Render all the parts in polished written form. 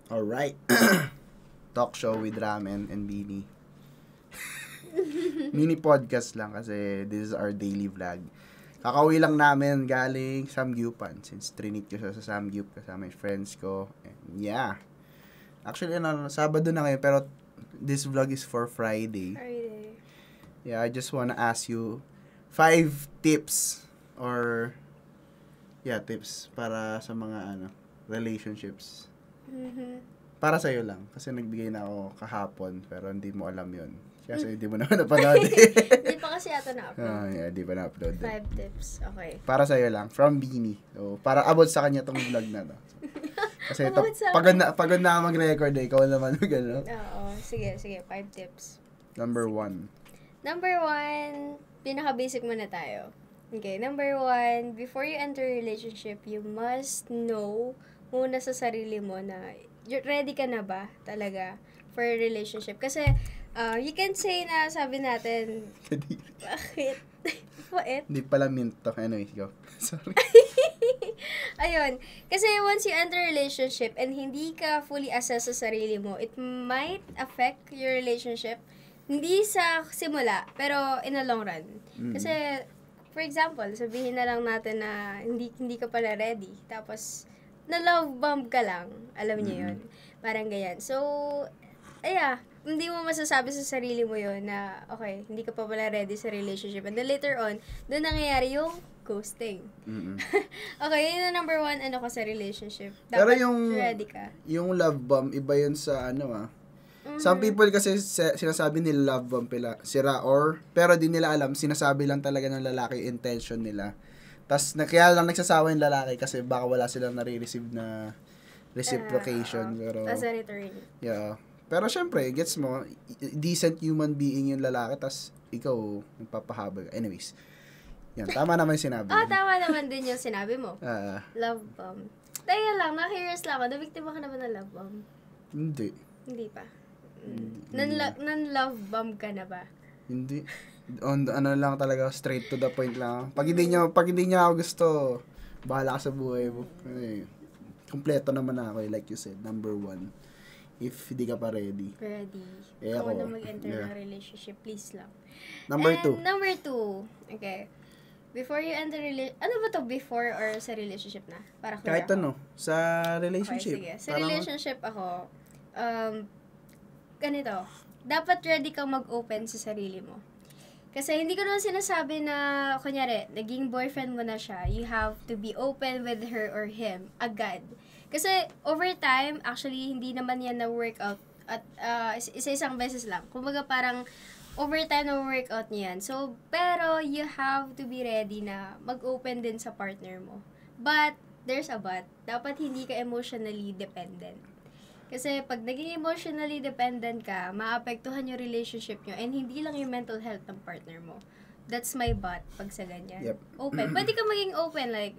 Alright. Talk show with Ramen and Beanie. Mini podcast lang kasi this is our daily vlog. Kakauwi lang namin galing Samgyupan since trinit ko siya sa Samgyup kasama yung friends ko. And yeah. Actually, Sabado na ngayon pero this vlog is for Friday. Yeah, I just wanna ask you 5 tips or tips para sa mga relationships. Para sa'yo lang. Kasi nagbigay na ako kahapon, pero hindi mo alam yun. Kasi hindi mo naman napanood. Hindi pa kasi ata na-upload. Hindi pa na-upload. 5 tips. Okay. Para sa'yo lang. From Beanie. So, para abot sa kanya tong vlog na to. Kasi pagod na mag-record ikaw naman gano'n. Oo. Sige. 5 tips. Number 1, pinaka-basic muna tayo. Okay, number 1, before you enter a relationship, you must know muna sa sarili mo na ready ka na ba talaga for a relationship. Kasi, you can say na sabi natin, bakit? Hindi pala mint to. Anyway, go. Sorry. Ayun. Kasi once you enter a relationship and hindi ka fully assess sa sarili mo, it might affect your relationship. Hindi sa simula, pero in the long run. Kasi, for example, sabihin na lang natin na hindi ka pala ready. Tapos, na-love bomb ka lang. Alam niyo yun. Parang ganyan. So, hindi mo masasabi sa sarili mo yun na, okay, hindi ka pa pala ready sa relationship. And then later on, doon nangyayari yung ghosting. Okay, yun ang number 1 ko sa relationship. Dapat pero ready ka. Yung love bomb, iba yun sa Some people kasi sinasabi nila love bomb sila pero di nila alam, sinasabi lang talaga ng lalaki intention nila. Tapos kaya lang nagsasawa yung lalaki kasi baka wala silang nare-receive na reciprocation. Pero as a return. Yeah. Pero syempre, gets mo, decent human being yung lalaki, tas ikaw nagpapahabol. Anyways. Yan, tama naman yung sinabi. Tama naman din yung sinabi mo. Love bomb. Teka lang, na-curious lang ako. Nabiktima ka na ba ng love bomb? Hindi. Hindi pa. Nan-love bomb ka na ba? Hindi. Lang talaga, straight to the point lang. Pag hindi niya ako gusto, bahala ka sa buhay mo. Kompleto naman ako, like you said, number 1. If hindi ka pa ready. Ako na mag-enter ng relationship, please lang. Number 2. Number 2, okay. Before you enter ano ba to, before or sa relationship na? Para kahit sa relationship. Okay, sige. Sa relationship ako, ganito, dapat ready kang mag-open sa sarili mo. Kasi hindi ko naman sinasabi na, kunyari, naging boyfriend mo na siya, you have to be open with her or him agad. Kasi over time, actually, hindi naman yan na-workout at isa-isang beses lang. Kumbaga parang over time na-workout niya yan. So, pero you have to be ready na mag-open din sa partner mo. But, there's a but. Dapat hindi ka emotionally dependent. Kasi pag naging emotionally dependent ka, maapektuhan yung relationship nyo and hindi lang yung mental health ng partner mo. That's my but pag sa ganyan. Yep. Open. Pwede ka maging open like,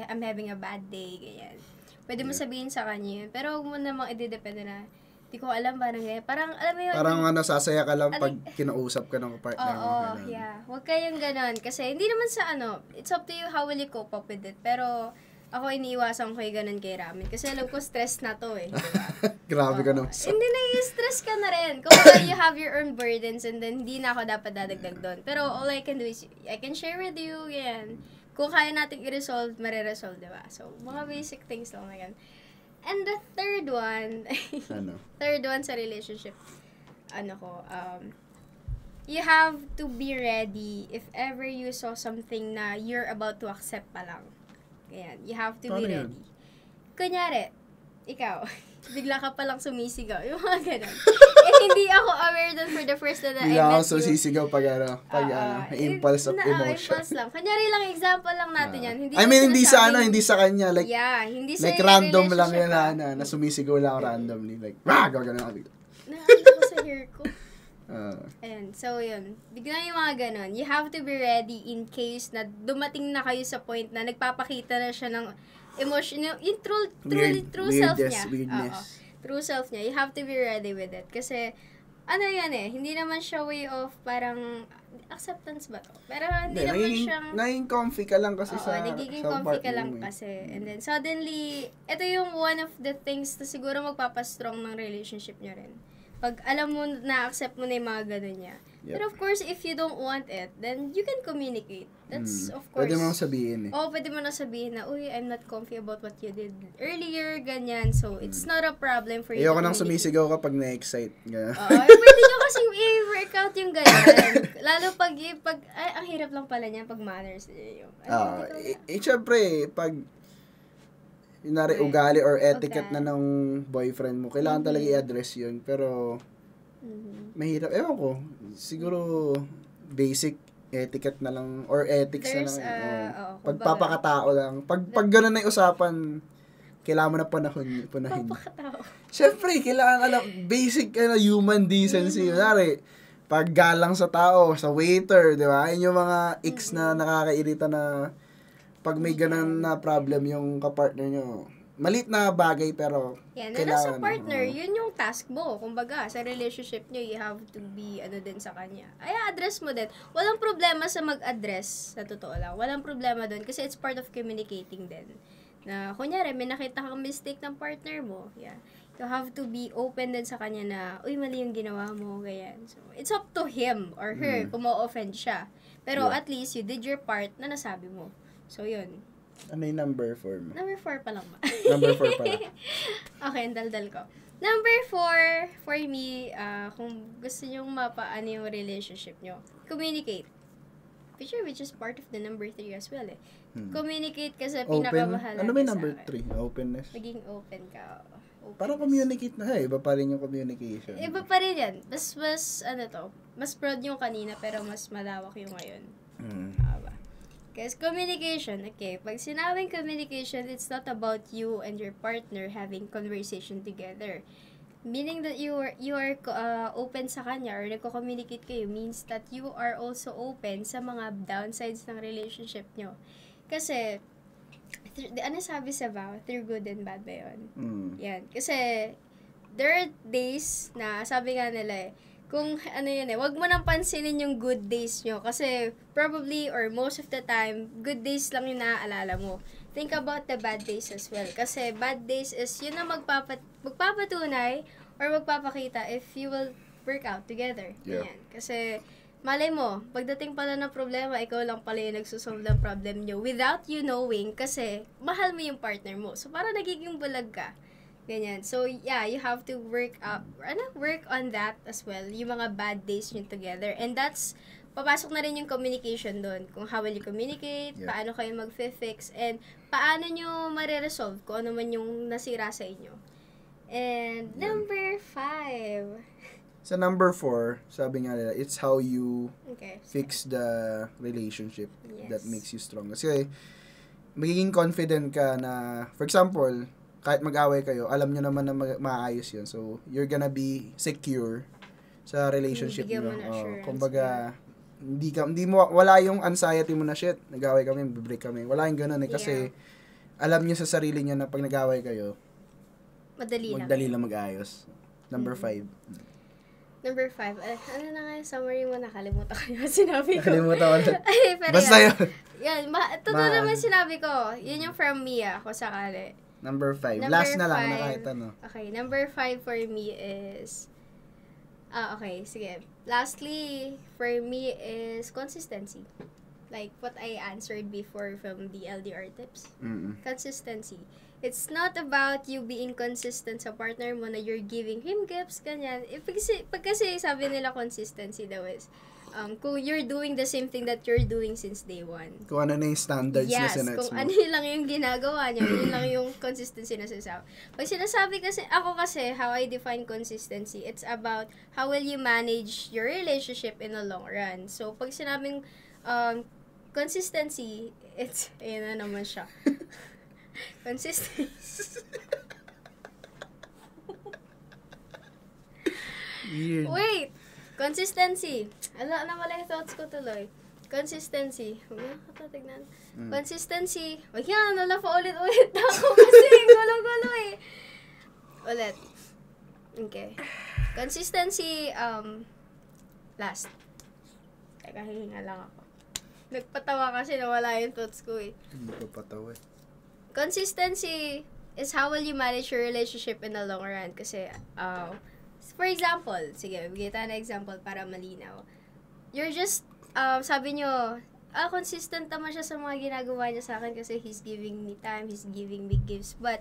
I'm having a bad day, ganyan. Pwede mo sabihin sa kanya yun. Pero huwag mo namang i-depende na, di ko alam ba nang ganyan. Parang, alam mo yun. Parang sasaya ka lang pag kinausap ka ng partner mo. Oo, yeah. Huwag kayong ganon. Kasi hindi naman sa it's up to you how will you cope up with it. Pero, ako iniiwasan ko yung ganun kay Ramen. Kasi alam ko, stress na to eh. Diba? Grabe ka naman. Hindi na yung stress ka na rin. Kung you have your own burdens and then hindi na ako dapat dadagdag doon. Pero all I can do is, I can share with you, yan. Kung kaya natin i-resolve, mariresolve, diba? So, mga basic things lang na yan. And the third one, third one sa relationship, you have to be ready if ever you saw something na you're about to accept pa lang. Ayan, you have to be ready. Kunyari, ikaw, bigla ka palang sumisigaw. Yung mga ganun. Hindi ako aware dun for the first time that I met you. Bigla ako sumisigaw pag impulse of emotion. Impulse lang. Kunyari lang, example lang natin yan. Hindi sa kanya. Like, hindi sa random lang yan na sumisigaw lang randomly. Like, gagawin ako dito. Nakakita ko sa hair ko. And so yun, bigla yung mga ganon. You have to be ready in case na dumating na kayo sa point na nagpapakita na siya ng emotion, yung true self niya. Weirdness. True self niya. You have to be ready with it. Kasi, ano yan hindi naman siya way of parang, acceptance ba to? Pero hindi naman siyang, naging comfy ka lang kasi nagiging sa comfy ka partner lang mo. kasi. And then, suddenly, ito yung one of the things na siguro magpapastrong ng relationship nyo rin. Pag alam mo, na-accept mo na yung mga ganun niya. Yep. But of course, if you don't want it, then you can communicate. That's, of course. Pwede mo sabihin Pwede mo na sabihin na, uy, I'm not comfy about what you did earlier, ganyan. So, it's not a problem for you Ayoko to nang sumisigaw kapag na-excite. Pwede nyo kasing i-work out yung ganyan. Lalo pag ang hirap lang pala niyan pag manners. Siyempre, pag ugali or etiquette na ng boyfriend mo, kailangan talaga i-address yun. Pero, mahirap. Ewan ko. Siguro, basic etiquette na lang or ethics There's, na lang. pagpapakatao lang. Pag gano'n na yung usapan, kailangan mo na punahin. Pagpapakatao. Siyempre, kailangan basic human decency. Kunwari, pag galang sa tao, sa waiter, di ba? Yun yung mga icks na nakakairita na pag may ganun na problem yung kapartner nyo. Malit na bagay pero yan, na sa partner, yun yung task mo. Kumbaga, sa relationship nyo, you have to be din sa kanya. Ay, address mo din. Walang problema sa mag-address, sa totoo lang. Walang problema doon kasi it's part of communicating din. Na, kunyari, may nakita kang mistake ng partner mo. Yeah. You have to be open din sa kanya na, uy, mali yung ginawa mo, ganyan. So, it's up to him or her kung ma-offend siya. Pero at least, you did your part na nasabi mo. So, yun. Ano yung number 4 mo? Number 4 pa lang ba? Number 4 pa lang. Okay, daldal ko. Number 4, for me, kung gusto nyo mapaano yung relationship nyo, communicate. Which is part of the number 3 as well Communicate kasi pinakamahalaga. Ano ba yung number 3? Openness? Maging open ka. Para communicate na iba pa rin yung communication. Iba pa rin yan. Mas mas broad yung kanina pero mas malawak yung ngayon. Diba? Kasi communication, okay. Pag sinabing communication, it's not about you and your partner having conversation together. Meaning that you are open sa kanya or nagko-communicate kayo means that you are also open sa mga downsides ng relationship nyo. Kasi, ano sabi sa vow? Through good and bad ba yun? Yan. Kasi, there are days na, sabi nga nila kung wag mo nang pansinin yung good days nyo. Kasi, probably, or most of the time, good days lang yung naaalala mo. Think about the bad days as well. Kasi, bad days is yun na magpapatunay or magpapakita if you will work out together. Yeah. Yan. Kasi, malay mo, pagdating pala ng problema, ikaw lang pala yung nagsusolve ng problem nyo without you knowing kasi mahal mo yung partner mo. So, parang nagiging bulag ka. Ganyan. So, yeah, you have to work on that as well. Yung mga bad days nyo together. And that's, papasok na rin yung communication doon. Kung how will you communicate, paano kayo mag-fix, and paano nyo mariresolve kung ano man yung nasira sa inyo. And, number 5. Sa number 4, sabi nga nila, it's how you fix the relationship that makes you strong. Kasi, magiging confident ka na, for example, kahit mag-away kayo, alam nyo naman na maayos yun. So, you're gonna be secure sa relationship nyo. Kumbaga, wala yung anxiety mo na shit. Nag-away kami, break kami. Wala yung ganun kasi, alam nyo sa sarili nyo na pag nag-away kayo, madali lang mag-ayos. Number 5. Number 5. Ano na nga yung summary mo? Nakalimutan ko yung sinabi ko. Nakalimutan ko. Ay, pero basta yun. Yan, totoo naman sinabi ko. Yun yung from me, kung sakali. Number 5. Last na lang, na kahit ano. Okay, number 5 for me is, okay, sige. Lastly, for me is consistency. Like what I answered before from the LDR tips. Consistency. It's not about you being consistent sa partner mo na you're giving him gifts, ganyan. Pag kasi sabi nila consistency daw is, kung you're doing the same thing that you're doing since day one. Kung ano na yung standards na sinets mo. Kung ano lang yung ginagawa niya, yun lang yung consistency na sinasabi. Pag sinasabi kasi, how I define consistency, it's about how will you manage your relationship in the long run. So, pag sinabing consistency, it's, ayun na naman siya. Consistency. Wait! Consistency. Nawala yung thoughts ko tuloy. Consistency. Tignan. Consistency. Wag yan, wala pa ulit-ulit ako kasi gulo-gulo eh. Ulit. Okay. Consistency, last. Teka, hihinga lang ako. Nagpatawa kasi nawala yung thoughts ko eh. Hindi ko patawa. Consistency is how will you manage your relationship in the long run. Kasi, for example, sige, bigay tayo na example para malinaw. You're just, sabi nyo, consistent naman siya sa mga ginagawa niya sa akin kasi he's giving me time, he's giving me gifts. But,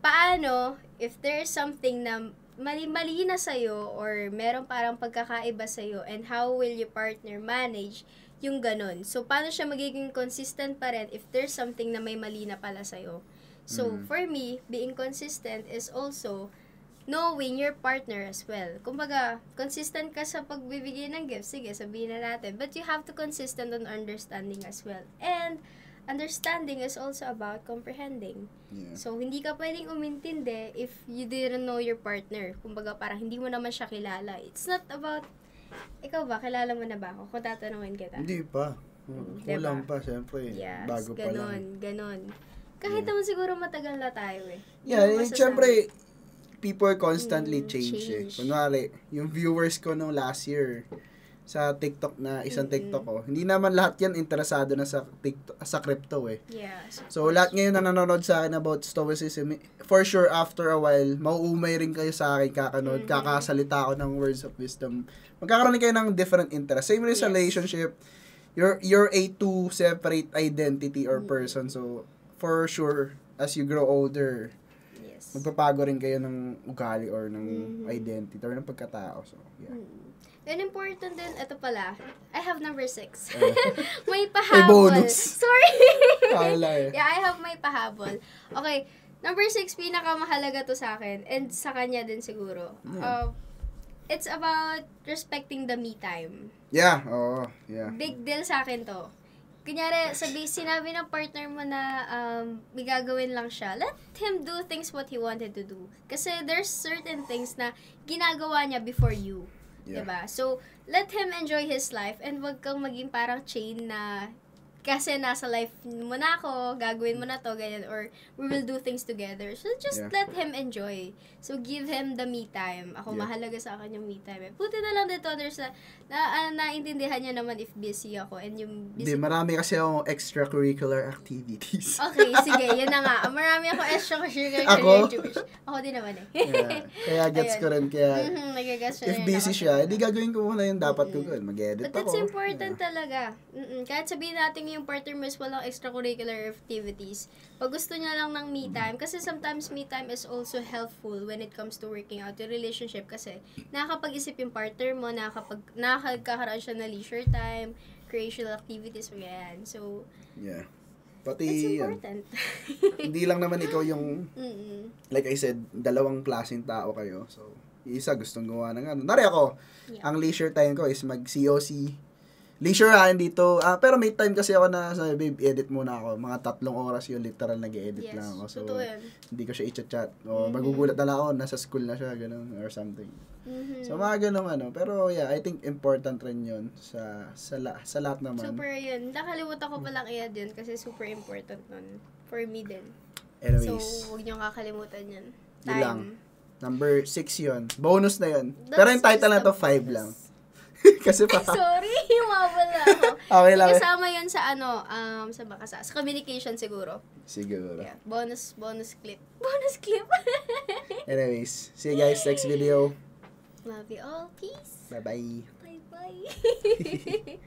paano, if there's something na mali-mali na sa'yo or meron parang pagkakaiba sa'yo, and how will your partner manage yung ganun? So, paano siya magiging consistent pa rin if there's something na may mali na pala sa'yo? So, for me, being consistent is also knowing your partner as well. Kumbaga, consistent ka sa pagbibigay ng gifts, sige, sabihin na natin. But you have to consistent on understanding as well. And, understanding is also about comprehending. Yeah. So, hindi ka pwedeng umintindi if you didn't know your partner. Kumbaga, parang hindi mo naman siya kilala. It's not about, ikaw ba, kilala mo na ba ako? Kung tatanungin kita. Hindi pa. Kulang pa, syempre. Yes, Bago pa lang. ganon. Kahit naman siguro matagal na tayo eh. Yeah, Hindi mo syempre, people constantly change eh. change. Kunwari, yung viewers ko nung last year, sa TikTok na, isang TikTok ko, hindi naman lahat yan interesado na sa TikTok, sa crypto eh. Yes. So, lahat ngayon na nanonood sa akin about stoicism, for sure, after a while, mauumay rin kayo sa akin, kakanood, kakasalita ako ng words of wisdom. Magkakaroon kayo ng different interest. Same rin sa relationship, you're a two separate identity or person. So, for sure, as you grow older, Yes. magpapago rin kayo ng ugali or ng identity or ng pagkatao. So, yeah. And important din, ito pala, I have number 6. May May pahabol. bonus. Sorry. Kala eh. Yeah, I have may pahabol. Okay, number 6, pinakamahalaga to sa akin, and sa kanya din siguro. It's about respecting the me time. Yeah, oo. Yeah. Big deal sa akin to. Kunyari, sinabi ng partner mo na may gagawin lang siya, let him do things what he wanted to do. Kasi there's certain things na ginagawa niya before you. Yeah. Diba? So, let him enjoy his life and wag kang maging parang chain na kasi nasa life mo na ako, gagawin mo na to, ganyan, or we will do things together. So, just let him enjoy. So, give him the me time. Ako, mahalaga sa akin yung me time. Buti na lang dito, others na naintindihan niya naman if busy ako. And yung busy... Hindi, marami kasi akong extracurricular activities. Okay, sige, yun na nga. Marami ako extracurricular activities. Ako din naman eh. Yeah. Kaya gets ko rin, kaya Nagagets if busy siya, edi gagawin ko muna yung dapat ko gawin. Mag-edit But ako. it's important talaga. Kahit sabihin natin yung partner mo is walang extracurricular activities, pag gusto niya lang ng me time, kasi sometimes me time is also helpful when it comes to working out your relationship kasi nakakapag-isip yung partner mo, nakakakaroon siya ng leisure time, recreational activities, ganyan. So, yeah. Pati, it's important. hindi lang naman ikaw yung, like I said, dalawang klaseng tao kayo. So, yung isa gustong gawa ng ano. Nari ako, ang leisure time ko is mag-COC. Leisure dito. Pero may time kasi ako na sabi, babe, edit muna ako. Mga 3 oras yun, literal nag-edit lang ako. So, hindi ko siya i-chat. O, magugulat na lang ako, nasa school na siya, ganun, or something. So, mga ganun ano. Pero, yeah, I think important rin yun sa lahat naman. Super yun. Nakalimutan ko palang i-add yun kasi super important nun. For me din. Anyways. So, huwag niyong kakalimutan yun. Yun lang. Number 6 yun. Bonus na yun. Pero yung title na to, 5 lang. Kasi pa. Sorry, mawala ako. Okay lang. Kasama yun sa sa communication siguro. Siguro. Yeah, bonus clip. Bonus clip. Anyways, see you guys next video. Love you all. Peace. Bye-bye. Bye-bye.